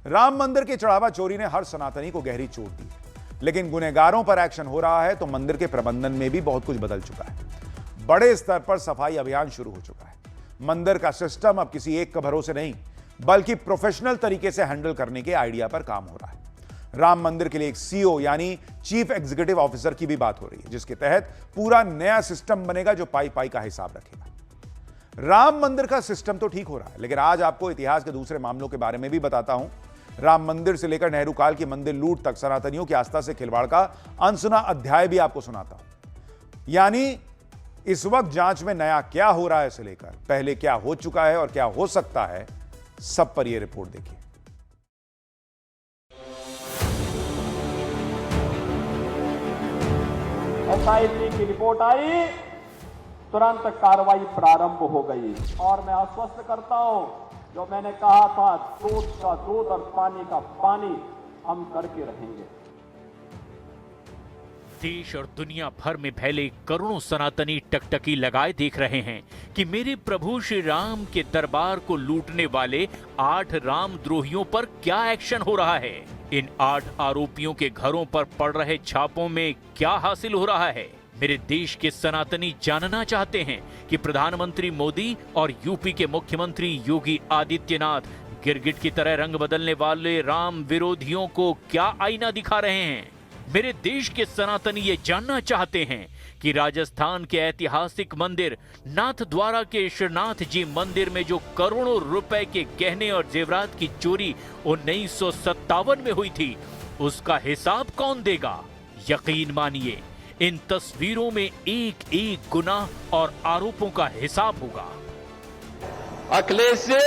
राम मंदिर की चढ़ावा चोरी ने हर सनातनी को गहरी चोट दी, लेकिन गुनहगारों पर एक्शन हो रहा है तो मंदिर के प्रबंधन में भी बहुत कुछ बदल चुका है। बड़े स्तर पर सफाई अभियान शुरू हो चुका है। मंदिर का सिस्टम अब किसी एक के भरोसे नहीं, बल्कि प्रोफेशनल तरीके से हैंडल करने के आइडिया पर काम हो रहा है। राम मंदिर के लिए एक सीईओ यानी चीफ एग्जीक्यूटिव ऑफिसर की भी बात हो रही है, जिसके तहत पूरा नया सिस्टम बनेगा जो पाई पाई का हिसाब रखेगा। राम मंदिर का सिस्टम तो ठीक हो रहा है, लेकिन आज आपको इतिहास के दूसरे मामलों के बारे में भी बताता हूं। राम मंदिर से लेकर नेहरू काल की मंदिर लूट तक सनातनियों की आस्था से खिलवाड़ का अनसुना अध्याय भी आपको सुनाता हूं। यानी इस वक्त जांच में नया क्या हो रहा है से लेकर पहले क्या हो चुका है और क्या हो सकता है, सब पर यह रिपोर्ट देखिए। एसआईटी की रिपोर्ट आई, तुरंत कार्रवाई प्रारंभ हो गई और मैं आश्वस्त करता हूं, जो मैंने कहा था दूध का दूध और पानी का पानी हम करके रहेंगे। देश और दुनिया भर में फैले करोड़ों सनातनी टकटकी लगाए देख रहे हैं कि मेरे प्रभु श्री राम के दरबार को लूटने वाले 8 रामद्रोहियों पर क्या एक्शन हो रहा है। इन 8 आरोपियों के घरों पर पड़ रहे छापों में क्या हासिल हो रहा है। मेरे देश के सनातनी जानना चाहते हैं कि प्रधानमंत्री मोदी और यूपी के मुख्यमंत्री योगी आदित्यनाथ गिरगिट की तरह रंग बदलने वाले राम विरोधियों को क्या आईना दिखा रहे हैं। मेरे देश के सनातनी ये जानना चाहते हैं कि राजस्थान के ऐतिहासिक मंदिर नाथद्वारा के श्रीनाथ जी मंदिर में जो करोड़ों रुपए के गहने और जेवरात की चोरी 1957 में हुई थी, उसका हिसाब कौन देगा। यकीन मानिए, इन तस्वीरों में एक एक गुनाह और आरोपों का हिसाब होगा। अखिलेश जी,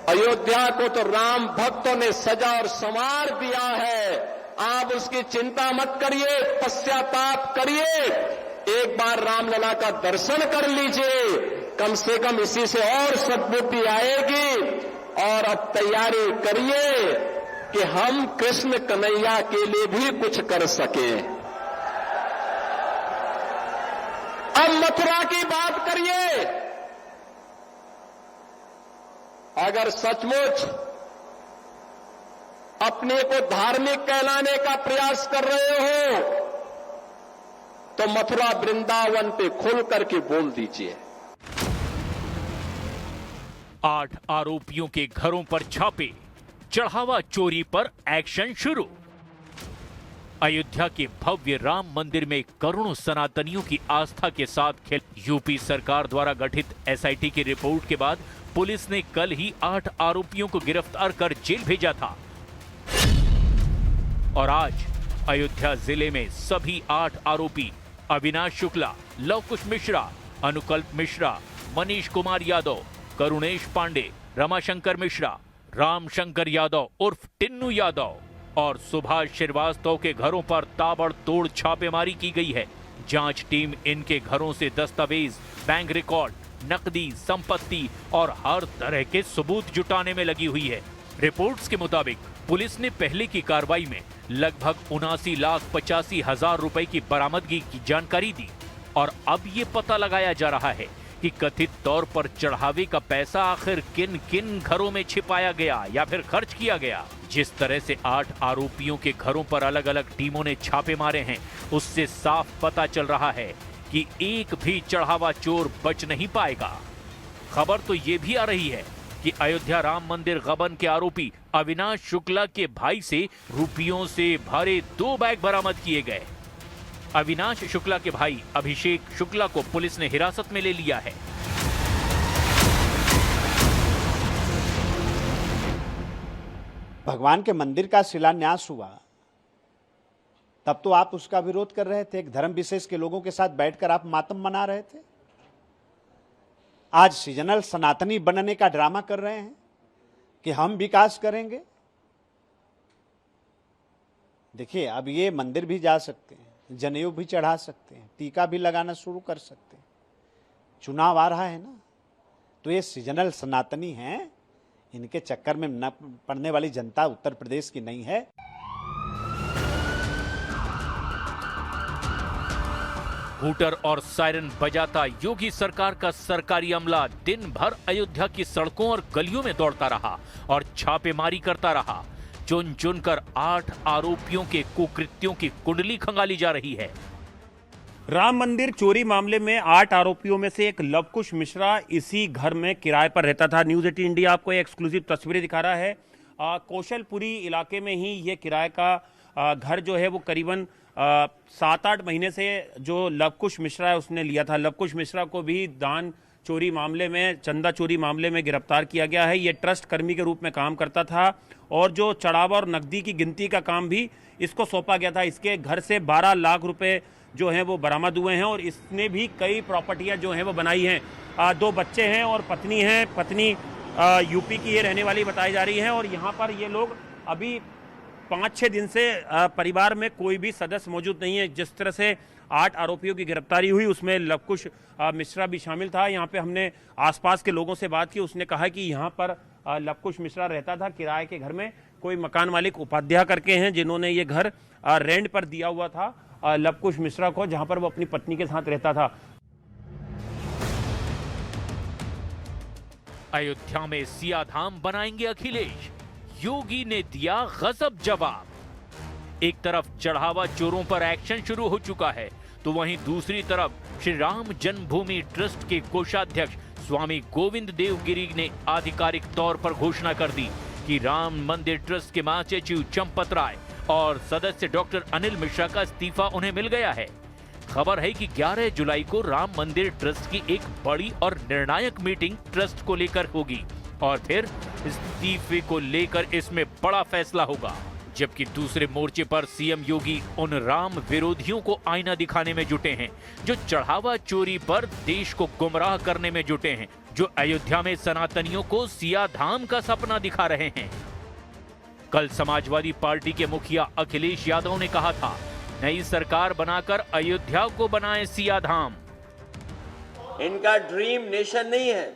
अयोध्या को तो राम भक्तों ने सजा और संवार दिया है। आप उसकी चिंता मत करिए, पश्चाताप करिए, एक बार रामलला का दर्शन कर लीजिए, कम से कम इसी से और सद्बुद्धि आएगी। और अब तैयारी करिए कि हम कृष्ण कन्हैया के लिए भी कुछ कर सके। अब मथुरा की बात करिए। अगर सचमुच अपने को धार्मिक कहलाने का प्रयास कर रहे हो तो मथुरा वृंदावन पे खुल करके बोल दीजिए। 8 आरोपियों के घरों पर छापे, चढ़ावा चोरी पर एक्शन शुरू। अयोध्या के भव्य राम मंदिर में करोड़ों सनातनियों की आस्था के साथ खेल। यूपी सरकार द्वारा गठित एसआईटी की रिपोर्ट के बाद पुलिस ने कल ही 8 आरोपियों को गिरफ्तार कर जेल भेजा था और आज अयोध्या जिले में सभी 8 आरोपी अविनाश शुक्ला, लव कुश मिश्रा, अनुकल्प मिश्रा, मनीष कुमार यादव, करुणेश पांडे, रमाशंकर मिश्रा, रामशंकर यादव उर्फ टिन्नू यादव और सुभाष श्रीवास्तव के घरों पर ताबड़तोड़ छापेमारी की गई है। जांच टीम इनके घरों से दस्तावेज, बैंक रिकॉर्ड, नकदी, संपत्ति और हर तरह के सबूत जुटाने में लगी हुई है। रिपोर्ट्स के मुताबिक पुलिस ने पहले की कार्रवाई में लगभग 79,85,000 रुपए की बरामदगी की जानकारी दी और अब ये पता लगाया जा रहा है कि कथित तौर पर चढ़ावे का पैसा आखिर किन किन घरों में छिपाया गया या फिर खर्च किया गया। जिस तरह से 8 आरोपियों के घरों पर अलग अलग टीमों ने छापे मारे हैं, उससे साफ पता चल रहा है कि एक भी चढ़ावा चोर बच नहीं पाएगा। खबर तो ये भी आ रही है कि अयोध्या राम मंदिर गबन के आरोपी अविनाश शुक्ला के भाई से रुपयों से भरे 2 बैग बरामद किए गए। अविनाश शुक्ला के भाई अभिषेक शुक्ला को पुलिस ने हिरासत में ले लिया है। भगवान के मंदिर का शिलान्यास हुआ तब तो आप उसका विरोध कर रहे थे, एक धर्म विशेष के लोगों के साथ बैठकर आप मातम मना रहे थे। आज सीजनल सनातनी बनने का ड्रामा कर रहे हैं कि हम विकास करेंगे। देखिए, अब ये मंदिर भी जा सकते हैं, जनेऊ भी चढ़ा सकते हैं, टीका भी लगाना शुरू कर सकते हैं। चुनाव आ रहा है ना, तो ये सीजनल सनातनी हैं, इनके चक्कर में न पड़ने वाली जनता उत्तर प्रदेश की नहीं है। हूटर और सायरन बजाता योगी सरकार का सरकारी अमला दिन भर अयोध्या की सड़कों और गलियों में दौड़ता रहा और छापेमारी करता रहा। चुन चुनकर 8 आरोपियों के कुकृत्यों की कुंडली खंगाली जा रही है। राम मंदिर चोरी मामले में 8 आरोपियों में से एक लवकुश मिश्रा इसी घर में किराए पर रहता था। न्यूज़ 18 इंडिया आपको एक एक्सक्लूसिव तस्वीरें दिखा रहा है। कौशलपुरी इलाके में ही ये किराए का घर जो है वो करीबन 7-8 महीने से जो लवकुश मिश्रा है उसने लिया था। लवकुश मिश्रा को भी दान चोरी मामले में, चंदा चोरी मामले में गिरफ्तार किया गया है। ये ट्रस्ट कर्मी के रूप में काम करता था और जो चढ़ावा और नकदी की गिनती का काम भी इसको सौंपा गया था। इसके घर से 12 लाख रुपए जो हैं वो बरामद हुए हैं और इसने भी कई प्रॉपर्टियां जो हैं वो बनाई हैं। 2 बच्चे हैं और पत्नी है। पत्नी यूपी की ये रहने वाली बताई जा रही है और यहाँ पर ये लोग अभी 5-6 दिन से परिवार में कोई भी सदस्य मौजूद नहीं है। जिस तरह से 8 आरोपियों की गिरफ्तारी हुई उसमें लवकुश मिश्रा भी शामिल था। यहाँ पे हमने आसपास के लोगों से बात की। उसने कहा कि यहाँ पर लवकुश मिश्रा रहता था किराए के घर में। कोई मकान मालिक उपाध्याय करके हैं जिन्होंने ये घर रेंट पर दिया हुआ था लवकुश मिश्रा को, जहां पर वो अपनी पत्नी के साथ रहता था। अयोध्या में सिया धाम बनाएंगे अखिलेश, योगी ने दिया गजब जवाब। एक तरफ चढ़ावा चोरों पर एक्शन शुरू हो चुका है तो वहीं दूसरी तरफ श्री राम जन्मभूमि ट्रस्ट के कोषाध्यक्ष स्वामी गोविंद देव गिरी ने आधिकारिक तौर पर घोषणा कर दी कि राम मंदिर ट्रस्ट के महासचिव चंपत राय और सदस्य डॉक्टर अनिल मिश्रा का इस्तीफा उन्हें मिल गया है। खबर है कि 11 जुलाई को राम मंदिर ट्रस्ट की एक बड़ी और निर्णायक मीटिंग ट्रस्ट को लेकर होगी और फिर इस्तीफे को लेकर इसमें बड़ा फैसला होगा। जबकि दूसरे मोर्चे पर सीएम योगी उन राम विरोधियों को आईना दिखाने में जुटे हैं जो चढ़ावा चोरी पर देश को गुमराह करने में जुटे हैं, जो अयोध्या में सनातनियों को सिया धाम का सपना दिखा रहे हैं। कल समाजवादी पार्टी के मुखिया अखिलेश यादव ने कहा था, नई सरकार बनाकर अयोध्या को बनाए सिया धाम। इनका ड्रीम नेशन नहीं है,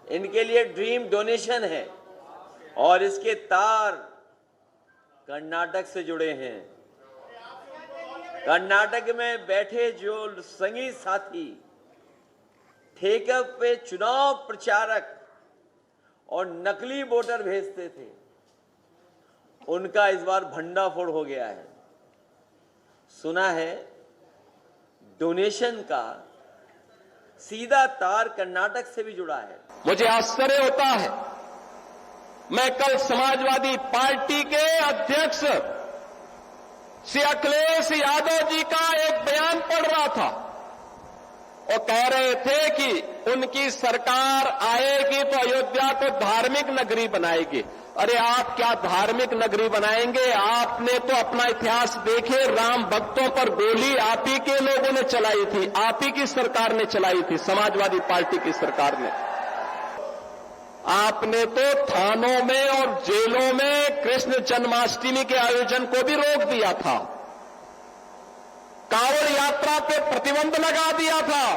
इनके लिए ड्रीम डोनेशन है और इसके तार कर्नाटक से जुड़े हैं। कर्नाटक में बैठे जो संगी साथी ठेके पे चुनाव प्रचारक और नकली वोटर भेजते थे, उनका इस बार भंडाफोड़ हो गया है। सुना है डोनेशन का सीधा तार कर्नाटक से भी जुड़ा है। मुझे आश्चर्य होता है, मैं कल समाजवादी पार्टी के अध्यक्ष श्री अखिलेश यादव जी का एक बयान पढ़ रहा था। वो कह रहे थे कि उनकी सरकार आएगी तो अयोध्या को धार्मिक नगरी बनाएगी। अरे आप क्या धार्मिक नगरी बनाएंगे? आपने तो अपना इतिहास देखे, राम भक्तों पर गोली आप ही के लोगों ने चलाई थी, आप ही की सरकार ने चलाई थी, समाजवादी पार्टी की सरकार ने। आपने तो थानों में और जेलों में कृष्ण जन्माष्टमी के आयोजन को भी रोक दिया था, कांवड़ यात्रा पे प्रतिबंध लगा दिया था।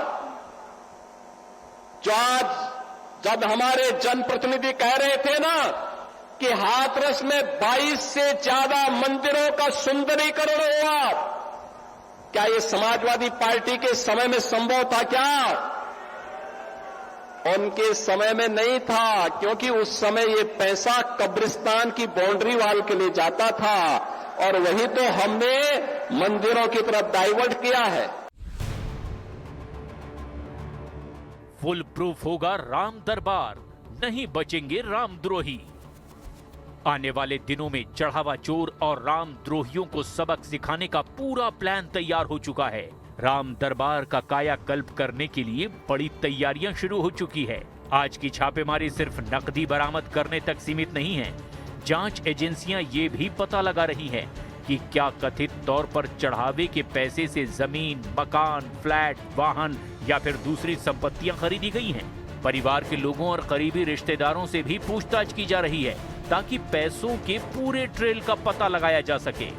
जो आज जब हमारे जनप्रतिनिधि कह रहे थे ना कि हाथरस में 22 से ज्यादा मंदिरों का सुंदरीकरण हुआ, क्या ये समाजवादी पार्टी के समय में संभव था? क्या उनके समय में नहीं था, क्योंकि उस समय ये पैसा कब्रिस्तान की बाउंड्री वाल के लिए जाता था और वही तो हमने मंदिरों की तरफ डाइवर्ट किया है। फुल प्रूफ होगा राम दरबार, नहीं बचेंगे रामद्रोही। आने वाले दिनों में चढ़ावा चोर और रामद्रोहियों को सबक सिखाने का पूरा प्लान तैयार हो चुका है। राम दरबार का कायाकल्प करने के लिए बड़ी तैयारियां शुरू हो चुकी है। आज की छापेमारी सिर्फ नकदी बरामद करने तक सीमित नहीं है। जांच एजेंसियां ये भी पता लगा रही हैं कि क्या कथित तौर पर चढ़ावे के पैसे से जमीन, मकान, फ्लैट, वाहन या फिर दूसरी संपत्तियां खरीदी गई हैं। परिवार के लोगों और करीबी रिश्तेदारों से भी पूछताछ की जा रही है ताकि पैसों के पूरे ट्रेल का पता लगाया जा सके।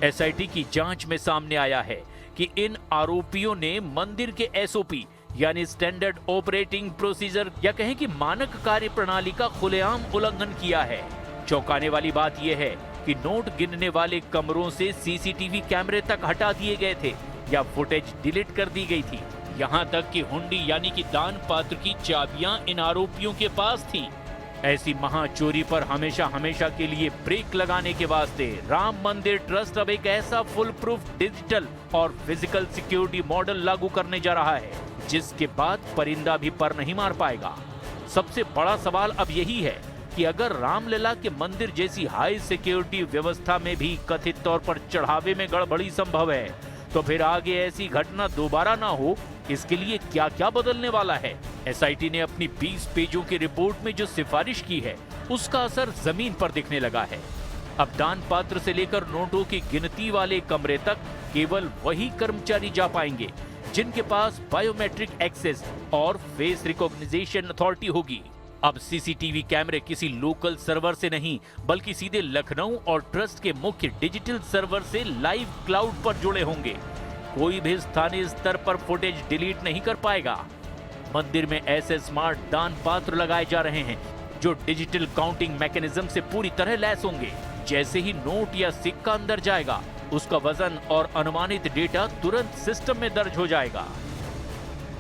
एसआईटी की जांच में सामने आया है कि इन आरोपियों ने मंदिर के एसओपी यानी स्टैंडर्ड ऑपरेटिंग प्रोसीजर या कहें कि मानक कार्य प्रणाली का खुलेआम उल्लंघन किया है। चौंकाने वाली बात यह है कि नोट गिनने वाले कमरों से सीसीटीवी कैमरे तक हटा दिए गए थे या फुटेज डिलीट कर दी गई थी। यहाँ तक कि हुंडी यानी कि दान पात्र की चाबियां इन आरोपियों के पास थी। ऐसी महाचोरी पर हमेशा हमेशा के लिए ब्रेक लगाने के वास्ते राम मंदिर ट्रस्ट अब एक ऐसा फुल प्रूफ डिजिटल और फिजिकल सिक्योरिटी मॉडल लागू करने जा रहा है जिसके बाद परिंदा भी पर नहीं मार पाएगा। सबसे बड़ा सवाल अब यही है कि अगर रामलला के मंदिर जैसी हाई सिक्योरिटी व्यवस्था में भी कथित तौर पर चढ़ावे में गड़बड़ी संभव है तो फिर आगे ऐसी घटना दोबारा ना हो, इसके लिए क्या क्या बदलने वाला है। एसआईटी ने अपनी 20 पेजों की रिपोर्ट में जो सिफारिश की है उसका असर जमीन पर दिखने लगा है। अब दान पात्र से लेकर नोटों की गिनती वाले कमरे तक केवल वही कर्मचारी जा पाएंगे जिनके पास बायोमेट्रिक एक्सेस और फेस रिकॉग्निशन अथॉरिटी होगी। अब सीसीटीवी कैमरे किसी लोकल सर्वर से नहीं बल्कि सीधे लखनऊ और ट्रस्ट के मुख्य डिजिटल सर्वर से लाइव क्लाउड पर जुड़े होंगे। कोई भी स्थानीय स्तर पर फुटेज डिलीट नहीं कर पाएगा। मंदिर में ऐसे स्मार्ट दान पात्र लगाए जा रहे हैं जो डिजिटल काउंटिंग मैकेनिज्म से पूरी तरह लैस होंगे। जैसे ही नोट या सिक्का अंदर जाएगा उसका वजन और अनुमानित डेटा तुरंत सिस्टम में दर्ज हो जाएगा।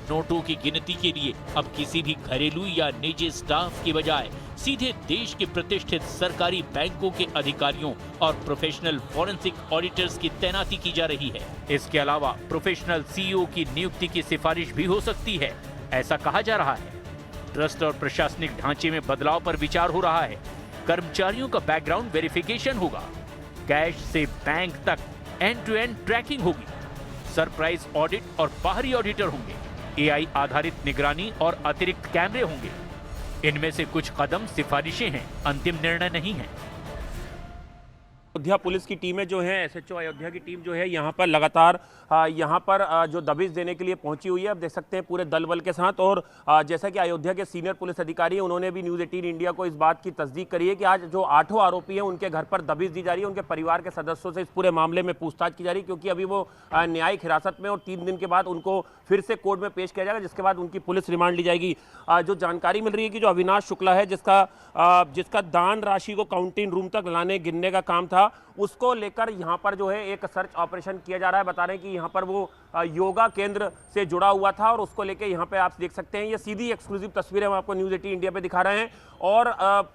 नोटों की गिनती के लिए अब किसी भी घरेलू या निजी स्टाफ के बजाय सीधे देश के प्रतिष्ठित सरकारी बैंकों के अधिकारियों और प्रोफेशनल फॉरेंसिक ऑडिटर्स की तैनाती की जा रही है। इसके अलावा प्रोफेशनल सीईओ की नियुक्ति की सिफारिश भी हो सकती है, ऐसा कहा जा रहा है। ट्रस्ट और प्रशासनिक ढांचे में बदलाव पर विचार हो रहा है। कर्मचारियों का बैकग्राउंड वेरिफिकेशन होगा, कैश से बैंक तक एंड टू एंड ट्रैकिंग होगी, सरप्राइज ऑडिट और बाहरी ऑडिटर होंगे, एआई आधारित निगरानी और अतिरिक्त कैमरे होंगे। इनमें से कुछ कदम सिफारिशें हैं, अंतिम निर्णय नहीं है। अयोध्या पुलिस की टीमें जो है, एसएचओ अयोध्या की टीम जो है यहाँ पर लगातार यहाँ पर जो दबिश देने के लिए पहुंची हुई है। अब देख सकते हैं पूरे दल बल के साथ। और जैसा कि अयोध्या के सीनियर पुलिस अधिकारी हैं, उन्होंने भी न्यूज़ 18 इंडिया को इस बात की तस्दीक करी है कि आज जो 8 आरोपी हैं उनके घर पर दबिश दी जा रही है। उनके परिवार के सदस्यों से इस पूरे मामले में पूछताछ की जा रही है क्योंकि अभी वो न्यायिक हिरासत में और 3 दिन के बाद उनको फिर से कोर्ट में पेश किया जाएगा, जिसके बाद उनकी पुलिस रिमांड ली जाएगी। जो जानकारी मिल रही है कि जो अविनाश शुक्ला है जिसका दान राशि को काउंटिंग रूम तक लाने गिनने का काम था, उसको लेकर यहाँ पर जो है एक सर्च ऑपरेशन किया जा रहा है। बता रहे हैं कि यहाँ पर वो योगा केंद्र से जुड़ा हुआ था और उसको लेकर यहाँ पे आप देख सकते हैं, ये सीधी एक्सक्लूसिव तस्वीरें हम आपको न्यूज़ 18 इंडिया पे दिखा रहे हैं। और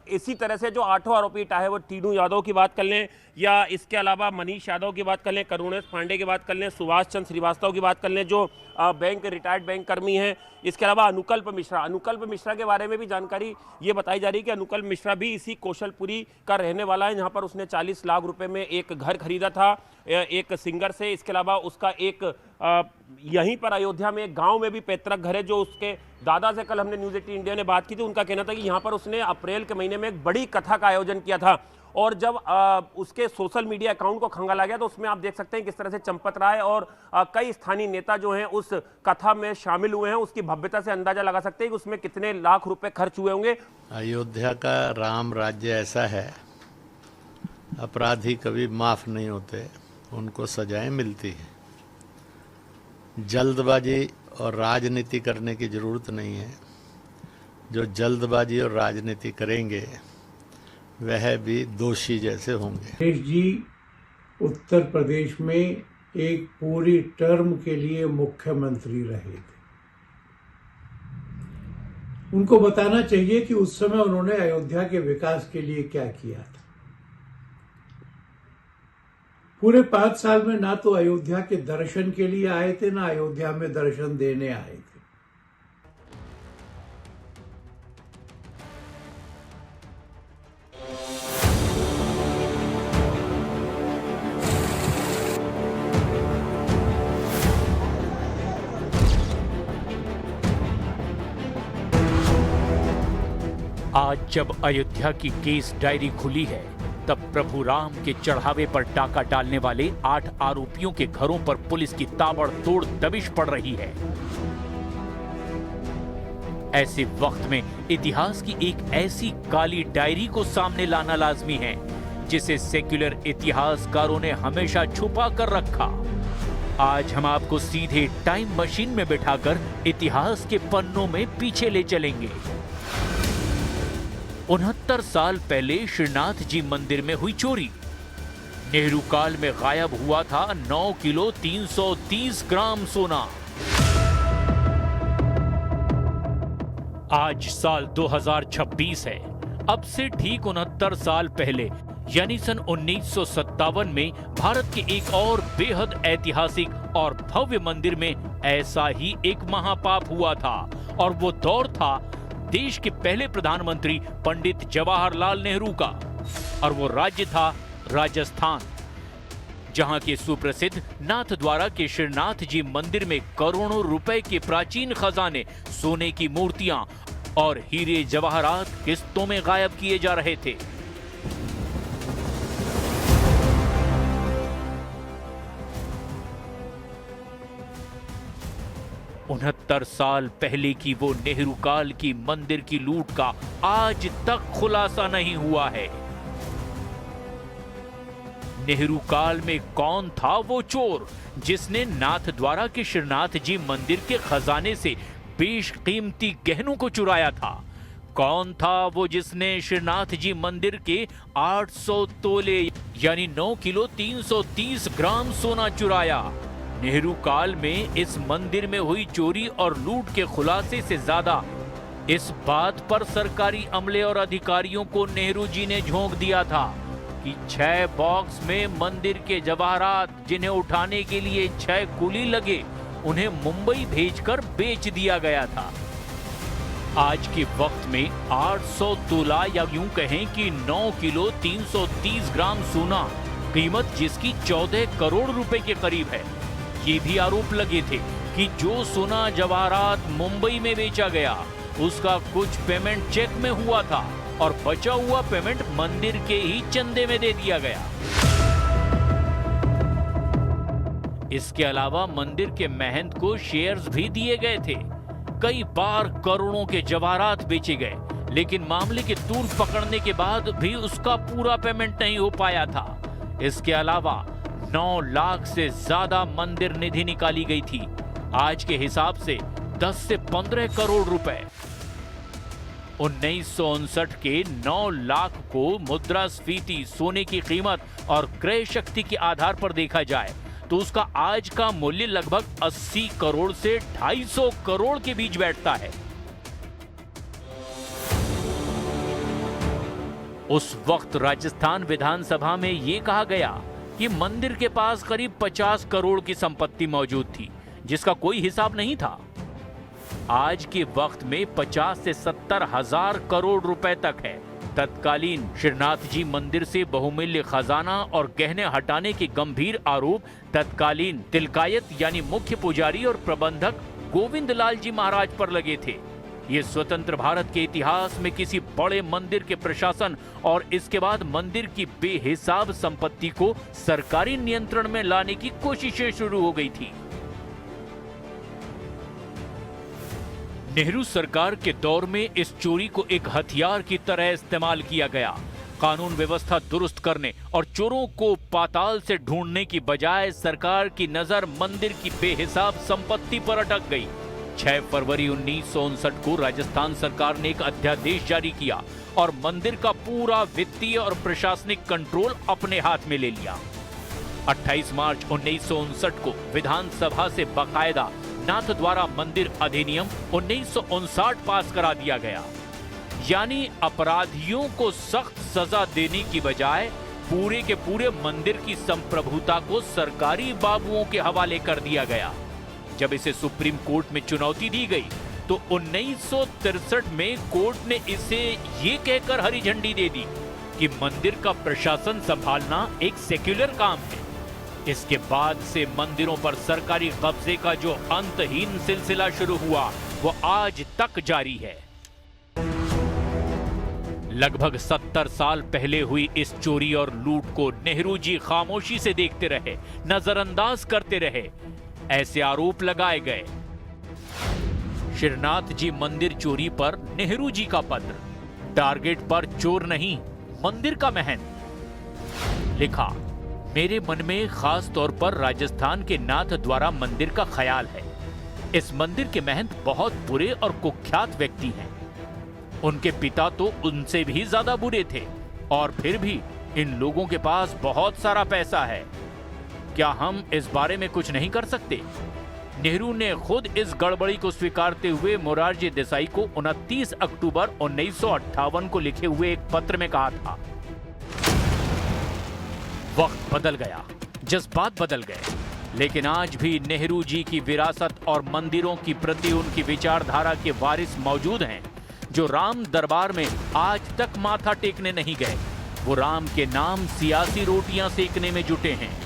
इसी तरह से जो 8 आरोपी, चाहे वो टीनू यादव की बात कर लें या इसके अलावा मनीष यादव की बात कर लें, करुणेश पांडे की बात कर लें, सुभाष चंद्र श्रीवास्तव की बात कर लें जो रिटायर्ड बैंक कर्मी हैं, इसके अलावा अनुकल्प मिश्रा के बारे में भी जानकारी ये बताई जा रही है कि अनुकल्प मिश्रा भी इसी कौशलपुरी का रहने वाला है, जहाँ पर उसने 40 लाख रुपए में एक घर खरीदा था एक सिंगर से। इसके अलावा उसका एक यहीं पर अयोध्या में एक गांव में भी पैतृक घर है जो उसके दादा से कल हमने न्यूज़ 18 इंडिया ने बात की थी। उनका कहना था कि यहाँ पर उसने अप्रैल के महीने में एक बड़ी कथा का आयोजन किया था और जब उसके सोशल मीडिया अकाउंट को खंगाला गया तो उसमें आप देख सकते हैं किस तरह से चंपत रहा है और कई स्थानीय नेता जो हैं उस कथा में शामिल हुए हैं। उसकी भव्यता से अंदाजा लगा सकते हैं कि उसमें कितने लाख रुपए खर्च हुए होंगे। अयोध्या का राम राज्य ऐसा है, अपराधी कभी माफ नहीं होते, उनको सजाएं मिलती है। जल्दबाजी और राजनीति करने की जरूरत नहीं है। जो जल्दबाजी और राजनीति करेंगे वह भी दोषी जैसे होंगे। गणेश जी उत्तर प्रदेश में एक पूरी टर्म के लिए मुख्यमंत्री रहे थे। उनको बताना चाहिए कि उस समय उन्होंने अयोध्या के विकास के लिए क्या किया था। पूरे 5 साल में ना तो अयोध्या के दर्शन के लिए आए थे, ना अयोध्या में दर्शन देने आए थे। आज जब अयोध्या की केस डायरी खुली है तब प्रभु राम के चढ़ावे पर डाका डालने वाले 8 आरोपियों के घरों पर पुलिस की ताबड़तोड़ दबिश पड़ रही है। ऐसे वक्त में इतिहास की एक ऐसी काली डायरी को सामने लाना लाजमी है जिसे सेक्युलर इतिहासकारों ने हमेशा छुपा कर रखा। आज हम आपको सीधे टाइम मशीन में बिठाकर इतिहास के पन्नों में पीछे ले चलेंगे। 69 साल पहले श्रीनाथ जी मंदिर में हुई चोरी। नेहरू काल में गायब हुआ था 9 किलो 330 ग्राम सोना। आज साल 2026 है। अब से ठीक 69 साल पहले यानी सन 1957 में भारत के एक और बेहद ऐतिहासिक और भव्य मंदिर में ऐसा ही एक महापाप हुआ था। और वो दौर था देश के पहले प्रधानमंत्री पंडित जवाहरलाल नेहरू का, और वो राज्य था राजस्थान, जहां के सुप्रसिद्ध नाथद्वारा के श्रीनाथ जी मंदिर में करोड़ों रुपए के प्राचीन खजाने, सोने की मूर्तियां और हीरे जवाहरात किस्तों में गायब किए जा रहे थे। उनहत्तर साल पहले की वो नेहरू काल की मंदिर की लूट का आज तक खुलासा नहीं हुआ है। नेहरू काल में कौन था वो चोर जिसने नाथद्वारा के श्रीनाथ जी मंदिर के खजाने से बेशकीमती गहनों को चुराया था? कौन था वो जिसने श्रीनाथ जी मंदिर के 800 तोले यानी 9 किलो 330 ग्राम सोना चुराया? नेहरू काल में इस मंदिर में हुई चोरी और लूट के खुलासे से ज्यादा इस बात पर सरकारी अमले और अधिकारियों को नेहरू जी ने झोंक दिया था कि 6 बॉक्स में मंदिर के जवाहरात, जिन्हें उठाने के लिए 6 कुली लगे, उन्हें मुंबई भेजकर बेच दिया गया था। आज के वक्त में 800 तोला या यूं कहें कि 9 किलो 330 ग्राम सोना, कीमत जिसकी 14 करोड़ रुपए के करीब है। ये भी आरोप लगे थे कि जो सोना जवाहरात मुंबई में बेचा गया उसका कुछ पेमेंट चेक में हुआ था और बचा हुआ पेमेंट मंदिर के ही चंदे में दे दिया गया। इसके अलावा मंदिर के महंत को शेयर्स भी दिए गए थे। कई बार करोड़ों के जवाहरात बेचे गए, लेकिन मामले के तूल पकड़ने के बाद भी उसका पूरा पेमेंट नहीं हो पाया था। इसके अलावा 9 लाख से ज्यादा मंदिर निधि निकाली गई थी, आज के हिसाब से 10 से 15 करोड़ रुपए। 1959 के 9 लाख को मुद्रास्फीति, सोने की कीमत और क्रय शक्ति के आधार पर देखा जाए तो उसका आज का मूल्य लगभग 80 करोड़ से 250 करोड़ के बीच बैठता है। उस वक्त राजस्थान विधानसभा में यह कहा गया कि मंदिर के पास करीब 50 करोड़ की संपत्ति मौजूद थी, जिसका कोई हिसाब नहीं था। आज के वक्त में 50 से 70 हजार करोड़ रुपए तक है। तत्कालीन श्रीनाथ जी मंदिर से बहुमूल्य खजाना और गहने हटाने के गंभीर आरोप तत्कालीन तिलकायत यानी मुख्य पुजारी और प्रबंधक गोविंद लाल जी महाराज पर लगे थे। ये स्वतंत्र भारत के इतिहास में किसी बड़े मंदिर के प्रशासन और इसके बाद मंदिर की बेहिसाब संपत्ति को सरकारी नियंत्रण में लाने की कोशिशें शुरू हो गई थी। नेहरू सरकार के दौर में इस चोरी को एक हथियार की तरह इस्तेमाल किया गया। कानून व्यवस्था दुरुस्त करने और चोरों को पाताल से ढूंढने की बजाय सरकार की नजर मंदिर की बेहिसाब संपत्ति पर अटक गई। 6 फरवरी 1959 को राजस्थान सरकार ने एक अध्यादेश जारी किया और मंदिर का पूरा वित्तीय और प्रशासनिक कंट्रोल अपने हाथ में ले लिया। 28 मार्च 1959 को विधानसभा से बाकायदा नाथद्वारा मंदिर अधिनियम 1959 पास करा दिया गया। यानी अपराधियों को सख्त सजा देने की बजाय पूरे के पूरे मंदिर की संप्रभुता को सरकारी बाबुओं के हवाले कर दिया गया। जब इसे सुप्रीम कोर्ट में चुनौती दी गई तो 1963 में कोर्ट ने इसे ये कहकर हरी झंडी दे दी कि मंदिर का प्रशासन संभालना एक सेक्युलर काम है। इसके बाद से मंदिरों पर सरकारी कब्जे का जो अंतहीन सिलसिला शुरू हुआ वो आज तक जारी है। लगभग 70 साल पहले हुई इस चोरी और लूट को नेहरू जी खामोशी से देखते रहे, नजरअंदाज करते रहे। ऐसे आरोप लगाए गए। श्रीनाथ जी मंदिर चोरी पर नेहरू जी का पत्र, टारगेट पर चोर नहीं मंदिर का महंत। लिखा, मेरे मन में खास तौर पर राजस्थान के नाथद्वारा मंदिर का ख्याल है। इस मंदिर के महंत बहुत बुरे और कुख्यात व्यक्ति हैं। उनके पिता तो उनसे भी ज्यादा बुरे थे और फिर भी इन लोगों के पास बहुत सारा पैसा है। क्या हम इस बारे में कुछ नहीं कर सकते? नेहरू ने खुद इस गड़बड़ी को स्वीकारते हुए मोरारजी देसाई को 29 अक्टूबर 1958 को लिखे हुए एक पत्र में कहा था, वक्त बदल गया, जज्बात बदल गए, लेकिन आज भी नेहरू जी की विरासत और मंदिरों की प्रति उनकी विचारधारा के वारिस मौजूद हैं, जो राम दरबार में आज तक माथा टेकने नहीं गए। वो राम के नाम सियासी रोटियां सेकने में जुटे हैं।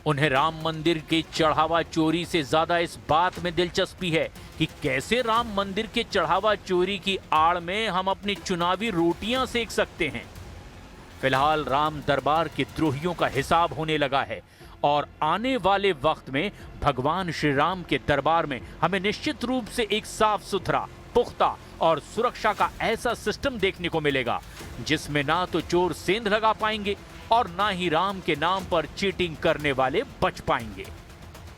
उन्हें राम मंदिर के चढ़ावा चोरी से ज्यादा इस बात में दिलचस्पी है कि कैसे राम मंदिर के चढ़ावा चोरी की आड़ में हम अपनी चुनावी रोटियां सेक सकते हैं। फिलहाल राम दरबार के द्रोहियों का हिसाब होने लगा है और आने वाले वक्त में भगवान श्री राम के दरबार में हमें निश्चित रूप से एक साफ सुथरा, पुख्ता और सुरक्षा का ऐसा सिस्टम देखने को मिलेगा जिसमें ना तो चोर सेंध लगा पाएंगे और ना ही राम के नाम पर चीटिंग करने वाले बच पाएंगे।